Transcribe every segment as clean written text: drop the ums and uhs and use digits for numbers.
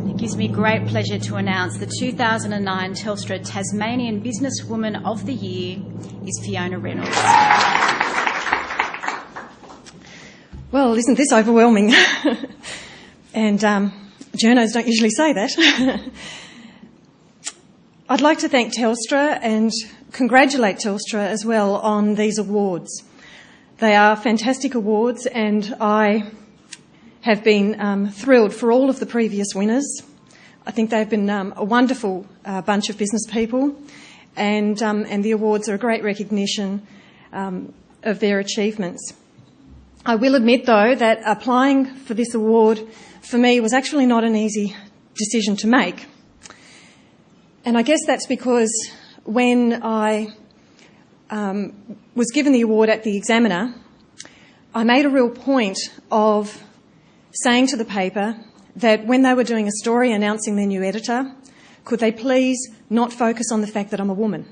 It gives me great pleasure to announce the 2009 Telstra Tasmanian Businesswoman of the Year is Fiona Reynolds. Well, isn't this overwhelming? And journos don't usually say that. I'd like to thank Telstra and congratulate Telstra as well on these awards. They are fantastic awards, and I have been thrilled for all of the previous winners. I think they've been a wonderful bunch of business people, and the awards are a great recognition of their achievements. I will admit, though, that applying for this award for me was actually not an easy decision to make. And I guess that's because when I was given the award at the Examiner, I made a real point of saying to the paper that when they were doing a story announcing their new editor, could they please not focus on the fact that I'm a woman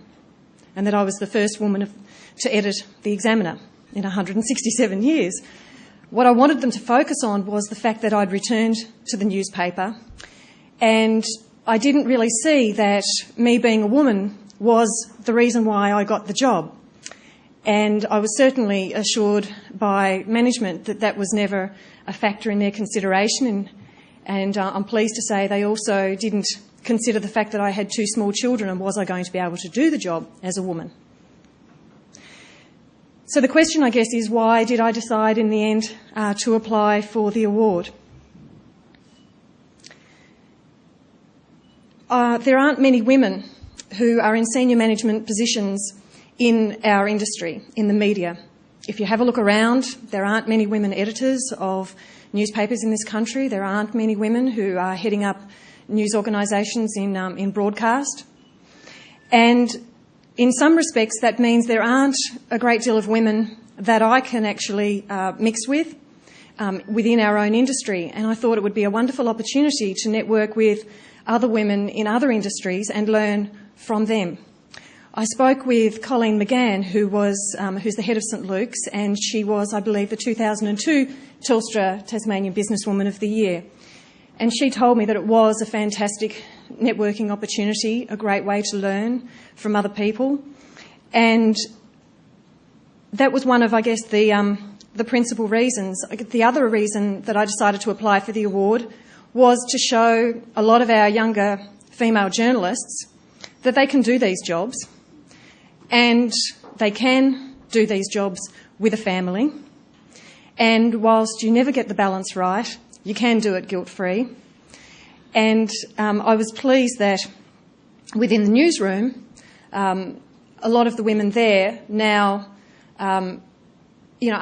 and that I was the first woman to edit the Examiner in 167 years. What I wanted them to focus on was the fact that I'd returned to the newspaper, and I didn't really see that me being a woman was the reason why I got the job. And I was certainly assured by management that that was never a factor in their consideration, and I'm pleased to say they also didn't consider the fact that I had 2 small children and was I going to be able to do the job as a woman. So the question, I guess, is why did I decide in the end to apply for the award? There aren't many women who are in senior management positions in our industry, in the media. If you have a look around, there aren't many women editors of newspapers in this country. There aren't many women who are heading up news organisations in broadcast. And in some respects, that means there aren't a great deal of women that I can actually mix with within our own industry. And I thought it would be a wonderful opportunity to network with other women in other industries and learn from them. I spoke with Colleen McGann, who's the head of St Luke's, and she was, I believe, the 2002 Telstra Tasmanian Businesswoman of the Year. And she told me that it was a fantastic networking opportunity, a great way to learn from other people. And that was one of, I guess, the principal reasons. The other reason that I decided to apply for the award was to show a lot of our younger female journalists that they can do these jobs, and they can do these jobs with a family. And whilst you never get the balance right, you can do it guilt-free. And I was pleased that within the newsroom, a lot of the women there now, are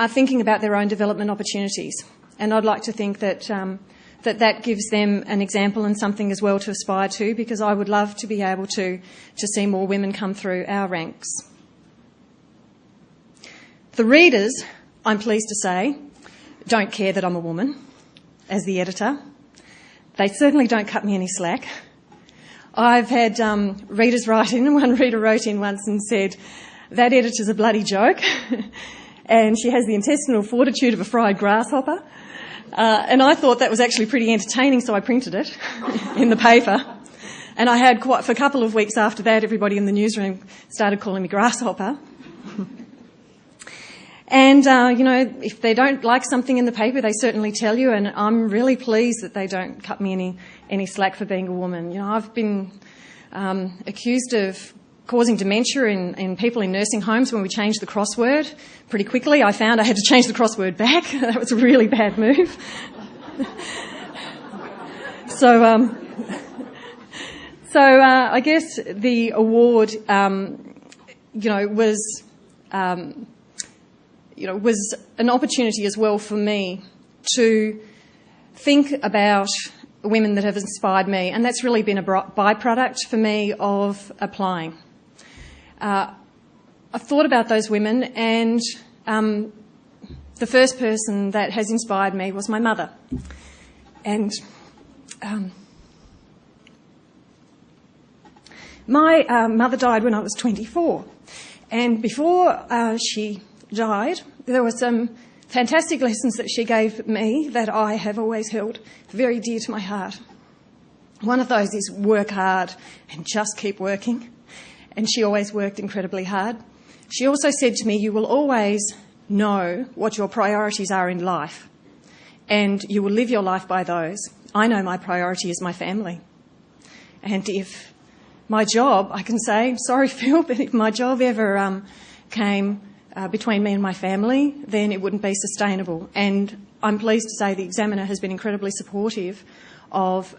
thinking about their own development opportunities. And I'd like to think that that gives them an example and something as well to aspire to, because I would love to be able to see more women come through our ranks. The readers, I'm pleased to say, don't care that I'm a woman as the editor. They certainly don't cut me any slack. I've had readers write in, and one reader wrote in once and said, "That editor's a bloody joke," and she has the intestinal fortitude of a fried grasshopper. And I thought that was actually pretty entertaining, so I printed it in the paper. And I had for a couple of weeks after that, everybody in the newsroom started calling me Grasshopper. And, if they don't like something in the paper, they certainly tell you, and I'm really pleased that they don't cut me any slack for being a woman. I've been accused of causing dementia in people in nursing homes when we changed the crossword. Pretty quickly I found I had to change the crossword back. That was a really bad move. So I guess the award, was an opportunity as well for me to think about women that have inspired me, and that's really been a byproduct for me of applying. I've thought about those women, and the first person that has inspired me was my mother. And my mother died when I was 24. And before she died, there were some fantastic lessons that she gave me that I have always held very dear to my heart. One of those is work hard and just keep working. And she always worked incredibly hard. She also said to me, you will always know what your priorities are in life, and you will live your life by those. I know my priority is my family. And if my job, I can say, sorry Phil, but if my job ever came between me and my family, then it wouldn't be sustainable. And I'm pleased to say the Examiner has been incredibly supportive of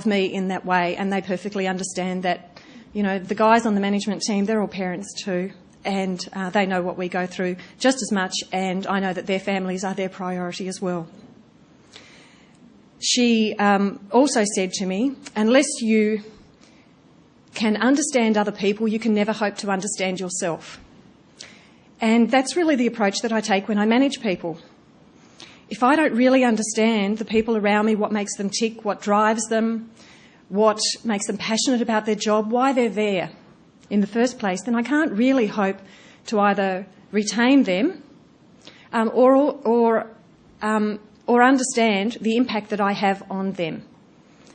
me in that way, and they perfectly understand that, you know, the guys on the management team, they're all parents too, and they know what we go through just as much, and I know that their families are their priority as well. She also said to me, unless you can understand other people, you can never hope to understand yourself. And that's really the approach that I take when I manage people. If I don't really understand the people around me, what makes them tick, what drives them, what makes them passionate about their job, why they're there in the first place, then I can't really hope to either retain them or understand the impact that I have on them.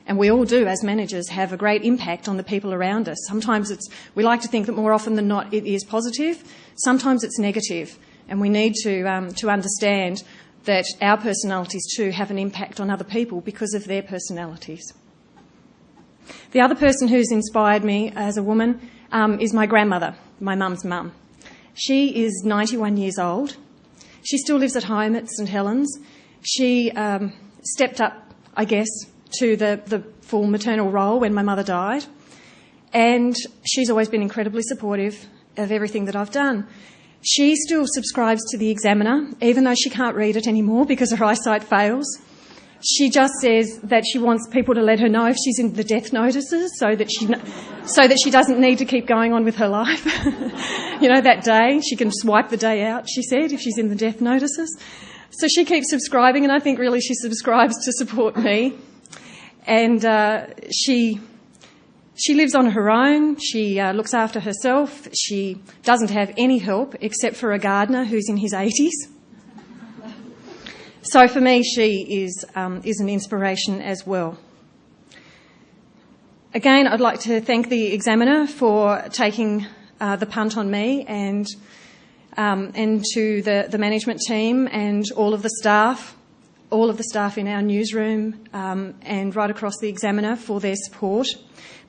And we all do, as managers, have a great impact on the people around us. Sometimes we like to think that more often than not it is positive. Sometimes it's negative. And we need to understand that our personalities too have an impact on other people because of their personalities. The other person who's inspired me as a woman is my grandmother, my mum's mum. She is 91 years old. She still lives at home at St Helens. She stepped up, I guess, to the full maternal role when my mother died. And she's always been incredibly supportive of everything that I've done. She still subscribes to the Examiner, even though she can't read it anymore because her eyesight fails. She just says that she wants people to let her know if she's in the death notices so that she doesn't need to keep going on with her life. You know, that day, she can swipe the day out, she said, if she's in the death notices. So she keeps subscribing, and I think really she subscribes to support me. And she lives on her own. She looks after herself. She doesn't have any help except for a gardener who's in his 80s. So for me, she is an inspiration as well. Again, I'd like to thank the Examiner for taking the punt on me, and to the management team and all of the staff in our newsroom and right across the Examiner for their support.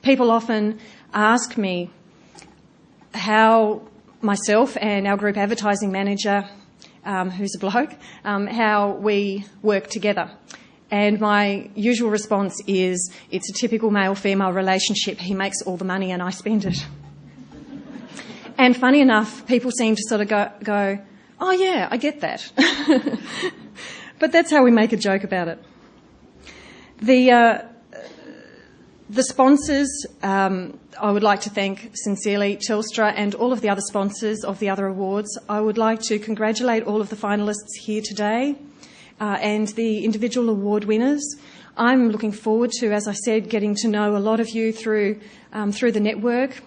People often ask me how myself and our group advertising manager, who's a bloke, how we work together. And my usual response is, it's a typical male-female relationship. He makes all the money and I spend it. And funny enough, people seem to sort of go, oh yeah, I get that. But that's how we make a joke about it. The sponsors, I would like to thank sincerely Telstra and all of the other sponsors of the other awards. I would like to congratulate all of the finalists here today and the individual award winners. I'm looking forward to, as I said, getting to know a lot of you through the network,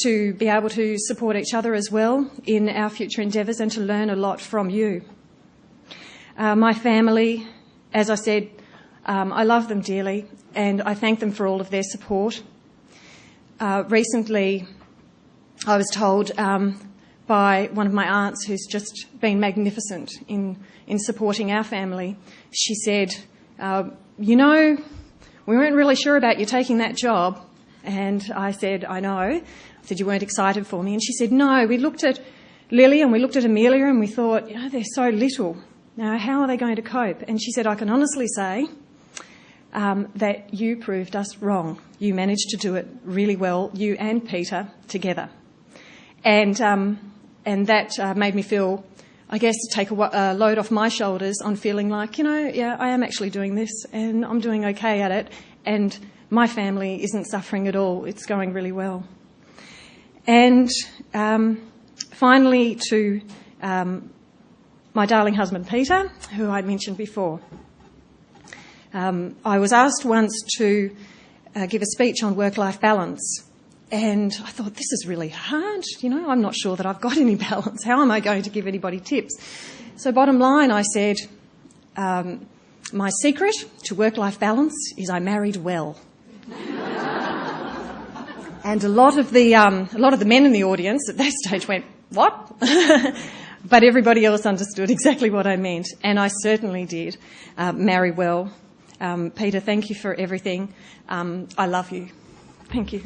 to be able to support each other as well in our future endeavours and to learn a lot from you. My family, as I said, I love them dearly and I thank them for all of their support. Recently, I was told by one of my aunts, who's just been magnificent in supporting our family, she said, you know, we weren't really sure about you taking that job. And I said, I know. I said, you weren't excited for me. And she said, no, we looked at Lily and we looked at Amelia and we thought, you know, they're so little. Now, how are they going to cope? And she said, I can honestly say that you proved us wrong. You managed to do it really well, you and Peter together. And that made me feel, I guess, take a load off my shoulders on feeling like, you know, yeah, I am actually doing this and I'm doing okay at it. And my family isn't suffering at all. It's going really well. And finally, to my darling husband, Peter, who I mentioned before. I was asked once to give a speech on work-life balance. And I thought, this is really hard. You know, I'm not sure that I've got any balance. How am I going to give anybody tips? So bottom line, I said, My secret to work-life balance is I married well. And a lot of the men in the audience at that stage went, "What?" But everybody else understood exactly what I meant, and I certainly did marry well. Peter, thank you for everything. I love you. Thank you.